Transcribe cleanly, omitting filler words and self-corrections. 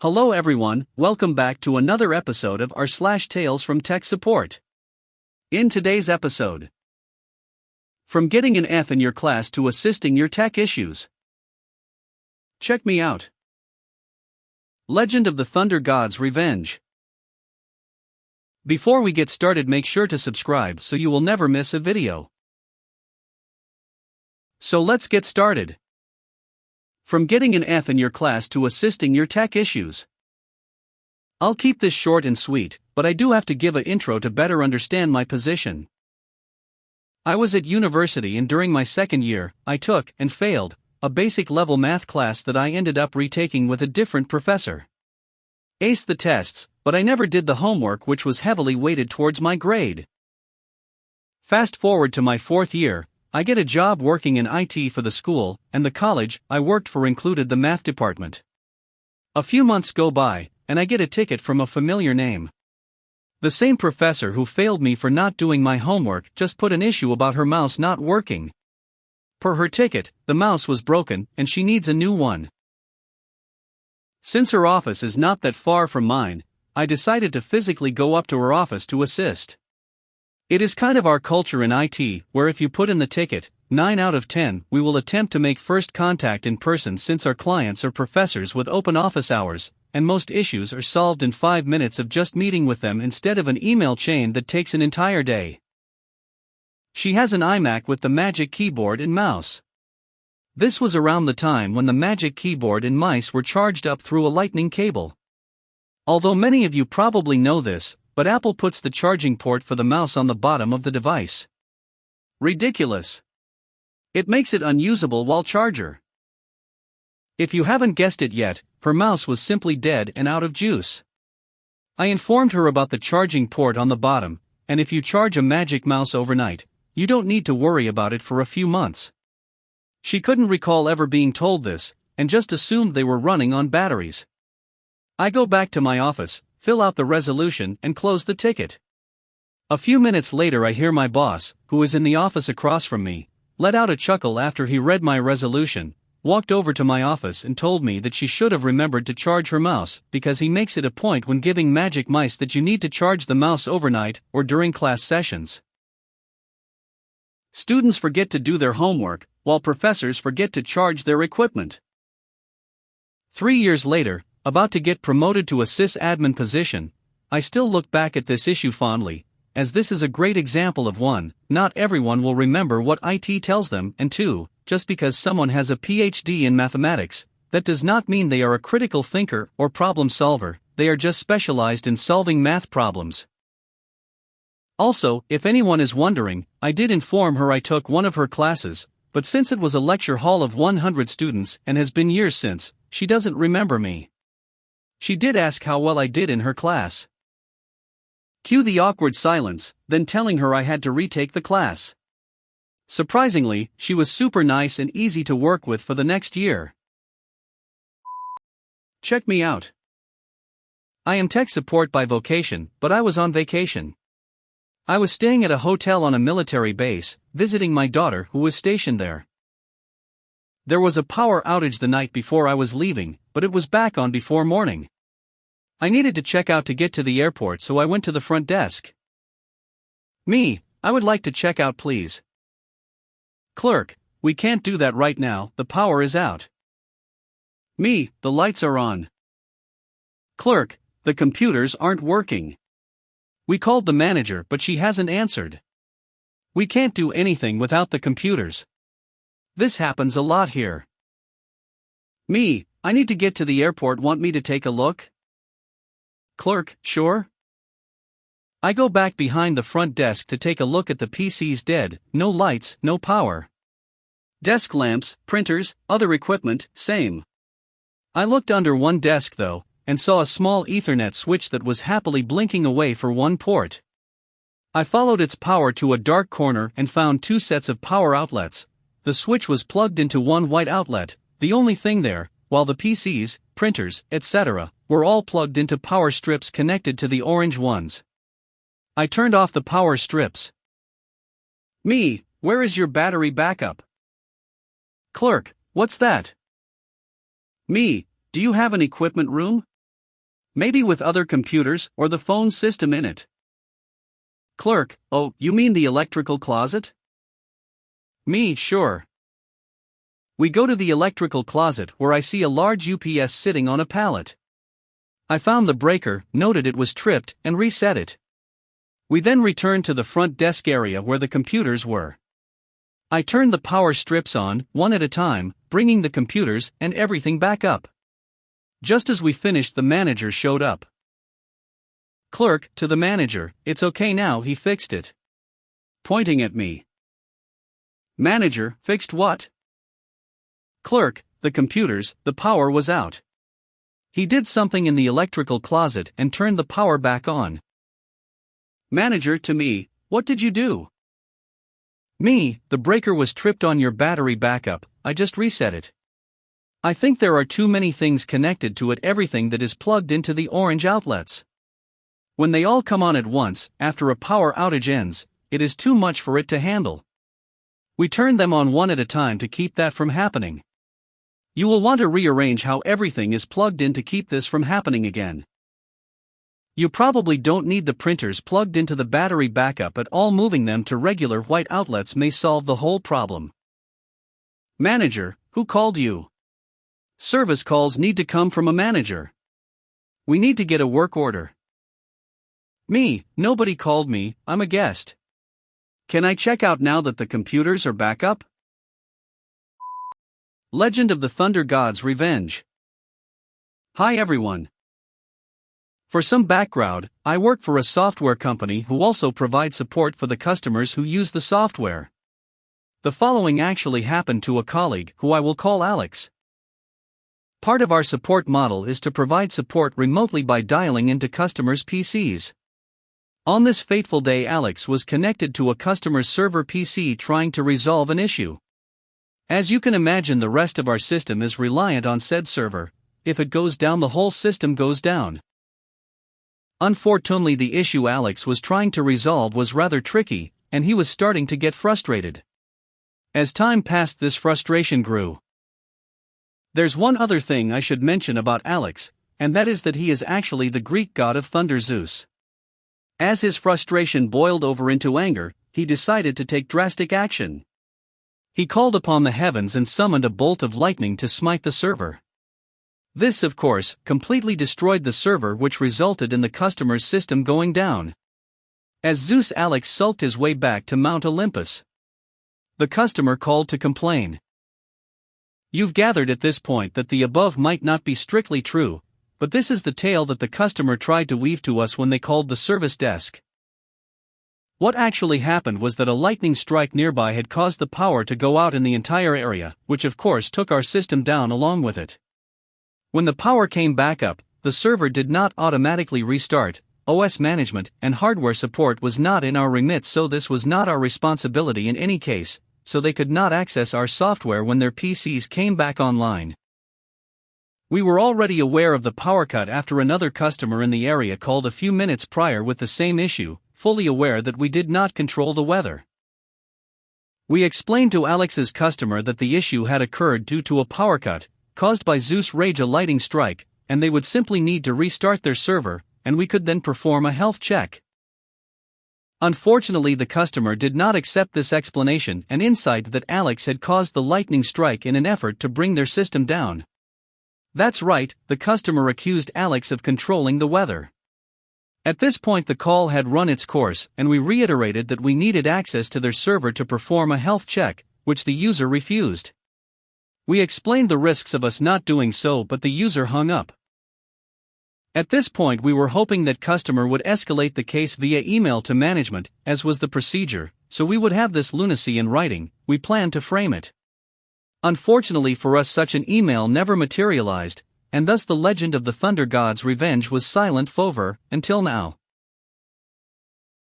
Hello everyone, welcome back to another episode of r/slash Tales from Tech Support. In today's episode, from getting an F in your class to assisting your tech issues. Check me out. Legend of the Thunder God's Revenge. Before we get started, make sure to subscribe so you will never miss a video. So let's get started. From getting an F in your class to assisting your tech issues. I'll keep this short and sweet, but I do have to give an intro to better understand my position. I was at university and during my second year, I took, and failed, a basic level math class that I ended up retaking with a different professor. Aced the tests, but I never did the homework, which was heavily weighted towards my grade. Fast forward to my fourth year, I get a job working in IT for the school, and the college I worked for included the math department. A few months go by, and I get a ticket from a familiar name. The same professor who failed me for not doing my homework just put an issue about her mouse not working. Per her ticket, the mouse was broken, and she needs a new one. Since her office is not that far from mine, I decided to physically go up to her office to assist. It is kind of our culture in IT, where if you put in the ticket, 9 out of 10, we will attempt to make first contact in person since our clients are professors with open office hours, and most issues are solved in 5 minutes of just meeting with them instead of an email chain that takes an entire day. She has an iMac with the Magic Keyboard and mouse. This was around the time when the Magic Keyboard and mice were charged up through a lightning cable. Although many of you probably know this, but Apple puts the charging port for the mouse on the bottom of the device. Ridiculous. It makes it unusable while charger. If you haven't guessed it yet, her mouse was simply dead and out of juice. I informed her about the charging port on the bottom, and if you charge a Magic Mouse overnight, you don't need to worry about it for a few months. She couldn't recall ever being told this, and just assumed they were running on batteries. I go back to my office, fill out the resolution, and close the ticket. A few minutes later I hear my boss, who is in the office across from me, let out a chuckle after he read my resolution, walked over to my office and told me that she should have remembered to charge her mouse, because he makes it a point when giving Magic Mice that you need to charge the mouse overnight or during class sessions. Students forget to do their homework, while professors forget to charge their equipment. 3 years later, about to get promoted to a sysadmin position, I still look back at this issue fondly, as this is a great example of 1, not everyone will remember what IT tells them, and 2, just because someone has a PhD in mathematics, that does not mean they are a critical thinker or problem solver, they are just specialized in solving math problems. Also, if anyone is wondering, I did inform her I took one of her classes, but since it was a lecture hall of 100 students and has been years since, she doesn't remember me. She did ask how well I did in her class. Cue the awkward silence, then telling her I had to retake the class. Surprisingly, she was super nice and easy to work with for the next year. Check me out. I am tech support by vocation, but I was on vacation. I was staying at a hotel on a military base, visiting my daughter who was stationed there. There was a power outage the night before I was leaving, but it was back on before morning. I needed to check out to get to the airport, so I went to the front desk. Me, I would like to check out, please. Clerk, we can't do that right now, the power is out. Me, the lights are on. Clerk, the computers aren't working. We called the manager, but she hasn't answered. We can't do anything without the computers. This happens a lot here. Me, I need to get to the airport, want me to take a look? Clerk, sure. I go back behind the front desk to take a look at the PC's dead, no lights, no power. Desk lamps, printers, other equipment, same. I looked under one desk though, and saw a small Ethernet switch that was happily blinking away for one port. I followed its power to a dark corner and found 2 sets of power outlets. The switch was plugged into one white outlet, the only thing there, while the PCs, printers, etc., were all plugged into power strips connected to the orange ones. I turned off the power strips. Me, where is your battery backup? Clerk, what's that? Me, do you have an equipment room? Maybe with other computers or the phone system in it. Clerk: Oh, you mean the electrical closet? Me: Sure. We go to the electrical closet where I see a large UPS sitting on a pallet. I found the breaker, noted it was tripped, and reset it. We then returned to the front desk area where the computers were. I turned the power strips on, one at a time, bringing the computers and everything back up. Just as we finished, the manager showed up. Clerk: To the manager: It's okay now, he fixed it. Pointing at me. Manager: Fixed what? Clerk: The computers, the power was out. He did something in the electrical closet and turned the power back on. Manager to me: What did you do? Me: The breaker was tripped on your battery backup, I just reset it. I think there are too many things connected to it, everything that is plugged into the orange outlets. When they all come on at once, after a power outage ends, it is too much for it to handle. We turn them on one at a time to keep that from happening. You will want to rearrange how everything is plugged in to keep this from happening again. You probably don't need the printers plugged into the battery backup at all. Moving them to regular white outlets may solve the whole problem. Manager: Who called you? Service calls need to come from a manager. We need to get a work order. Me: Nobody called me, I'm a guest. Can I check out now that the computers are back up? Legend of the Thunder God's Revenge. Hi everyone. For some background, I work for a software company who also provides support for the customers who use the software. The following actually happened to a colleague who I will call Alex. Part of our support model is to provide support remotely by dialing into customers' PCs. On this fateful day, Alex was connected to a customer's server PC trying to resolve an issue. As you can imagine, the rest of our system is reliant on said server. If it goes down, the whole system goes down. Unfortunately, the issue Alex was trying to resolve was rather tricky, and he was starting to get frustrated. As time passed, this frustration grew. There's one other thing I should mention about Alex, and that is that he is actually the Greek god of thunder, Zeus. As his frustration boiled over into anger, he decided to take drastic action. He called upon the heavens and summoned a bolt of lightning to smite the server. This, of course, completely destroyed the server, which resulted in the customer's system going down. As Zeus, Alex sulked his way back to Mount Olympus. The customer called to complain. You've gathered at this point that the above might not be strictly true, but this is the tale that the customer tried to weave to us when they called the service desk. What actually happened was that a lightning strike nearby had caused the power to go out in the entire area, which of course took our system down along with it. When the power came back up, the server did not automatically restart. OS management and hardware support was not in our remit, so this was not our responsibility in any case, so they could not access our software when their PCs came back online. We were already aware of the power cut after another customer in the area called a few minutes prior with the same issue, fully aware that we did not control the weather. We explained to Alex's customer that the issue had occurred due to a power cut, caused by Zeus Rage, a lightning strike, and they would simply need to restart their server, and we could then perform a health check. Unfortunately, the customer did not accept this explanation and insight that Alex had caused the lightning strike in an effort to bring their system down. That's right, the customer accused Alex of controlling the weather. At this point, the call had run its course, and we reiterated that we needed access to their server to perform a health check, which the user refused. We explained the risks of us not doing so, but the user hung up. At this point, we were hoping that customer would escalate the case via email to management, as was the procedure, so we would have this lunacy in writing. We planned to frame it. Unfortunately for us, such an email never materialized, and thus the legend of the Thunder God's Revenge was silent forever, until now.